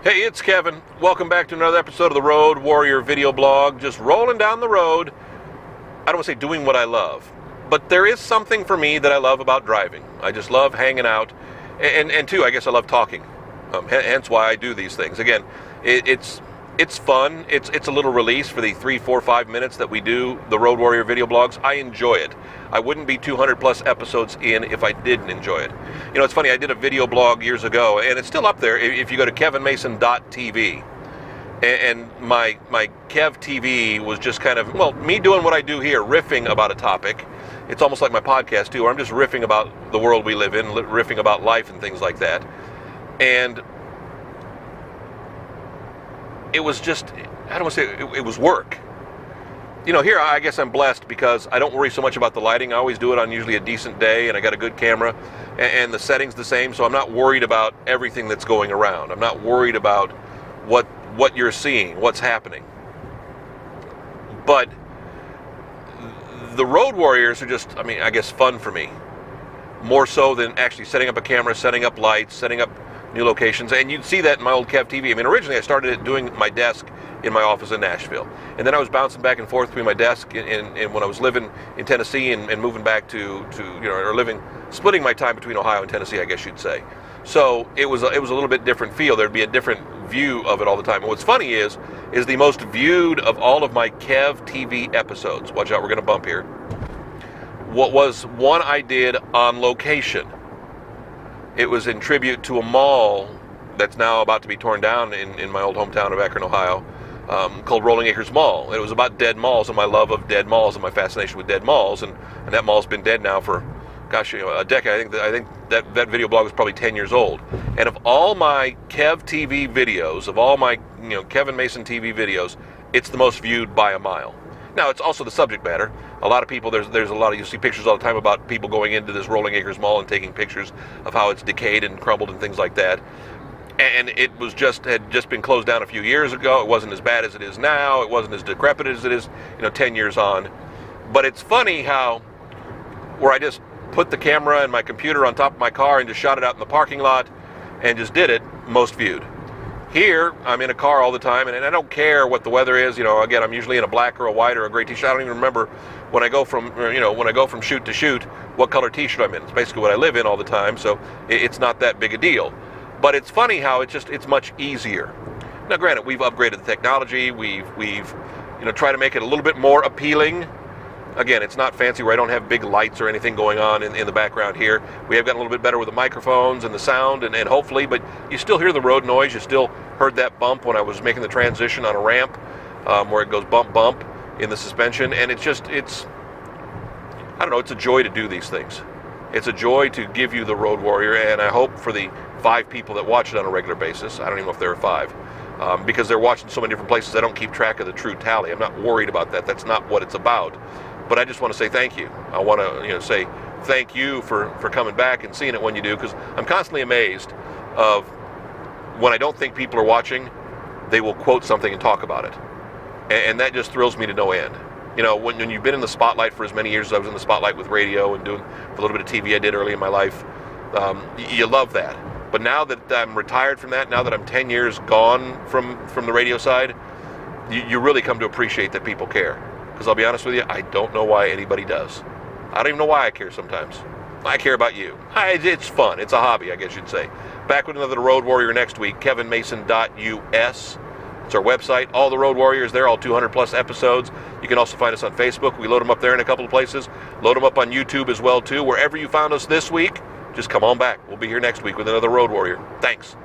Hey, it's Kevin. Welcome back to another episode of the Road Warrior video blog. Just rolling down the road. I don't want to say doing what I love, but there is something for me that I love about driving. I just love hanging out, and too, I guess I love talking. Hence why I do these things. Again, it's fun. It's a little release for the 3, 4, 5 minutes that we do the Road Warrior video blogs. I enjoy it. I wouldn't be 200 plus episodes in if I didn't enjoy it. You know, it's funny, I did a video blog years ago, and it's still up there if you go to kevinmason.tv. And my Kev TV was just kind of, well, me doing what I do here, riffing about a topic. It's almost like my podcast too, where I'm just riffing about the world we live in, riffing about life and things like that. And it was just, I don't want to say it was work. You know, here I guess I'm blessed because I don't worry so much about the lighting. I always do it on usually a decent day, and I got a good camera, and the setting's the same, so I'm not worried about everything that's going around. I'm not worried about what you're seeing, what's happening. But the Road Warriors are just, I guess, fun for me. More so than actually setting up a camera, setting up lights, setting up new locations. And you'd see that in my old Kev TV. Originally I started it doing my desk in my office in Nashville. And then I was bouncing back and forth between my desk and when I was living in Tennessee and moving back to splitting my time between Ohio and Tennessee, I guess you'd say. So it was a little bit different feel. There'd be a different view of it all the time. And what's funny is the most viewed of all of my Kev TV episodes. Watch out, we're going to bump here. What was one I did on location. It was in tribute to a mall that's now about to be torn down in my old hometown of Akron, Ohio, called Rolling Acres Mall. And it was about dead malls and my love of dead malls and my fascination with dead malls. And that mall's been dead now for, gosh, a decade. I think that video blog was probably 10 years old. And of all my Kev TV videos, of all my Kevin Mason TV videos, it's the most viewed by a mile. Now, it's also the subject matter. A lot of people, there's a lot of, you see pictures all the time about people going into this Rolling Acres Mall and taking pictures of how it's decayed and crumbled and things like that. And it had just been closed down a few years ago. It wasn't as bad as it is now. It wasn't as decrepit as it is, 10 years on. But it's funny how, where I just put the camera and my computer on top of my car and just shot it out in the parking lot and just did it, most viewed. Here, I'm in a car all the time, and I don't care what the weather is. Again, I'm usually in a black or a white or a gray t-shirt. I don't even remember when I go from shoot to shoot what color t-shirt I'm in. It's basically what I live in all the time, so it's not that big a deal. But it's funny how it's much easier. Now, granted, we've upgraded the technology. We've tried to make it a little bit more appealing. Again, it's not fancy where I don't have big lights or anything going on in the background here. We have gotten a little bit better with the microphones and the sound, and hopefully, but you still hear the road noise. You still heard that bump when I was making the transition on a ramp where it goes bump, bump in the suspension. And it's I don't know, it's a joy to do these things. It's a joy to give you the Road Warrior, and I hope for the 5 people that watch it on a regular basis, I don't even know if there are 5, because they're watching so many different places, I don't keep track of the true tally. I'm not worried about that. That's not what it's about. But I just want to say thank you. I want to say thank you for coming back and seeing it when you do, because I'm constantly amazed of when I don't think people are watching, they will quote something and talk about it. And that just thrills me to no end. When you've been in the spotlight for as many years as I was in the spotlight with radio and doing a little bit of TV I did early in my life, you love that. But now that I'm retired from that, now that I'm 10 years gone from the radio side, you really come to appreciate that people care. Because I'll be honest with you, I don't know why anybody does. I don't even know why I care sometimes. I care about you. It's fun. It's a hobby, I guess you'd say. Back with another Road Warrior next week, kevinmason.us. It's our website. All the Road Warriors there, all 200 plus episodes. You can also find us on Facebook. We load them up there in a couple of places. Load them up on YouTube as well, too. Wherever you found us this week, just come on back. We'll be here next week with another Road Warrior. Thanks.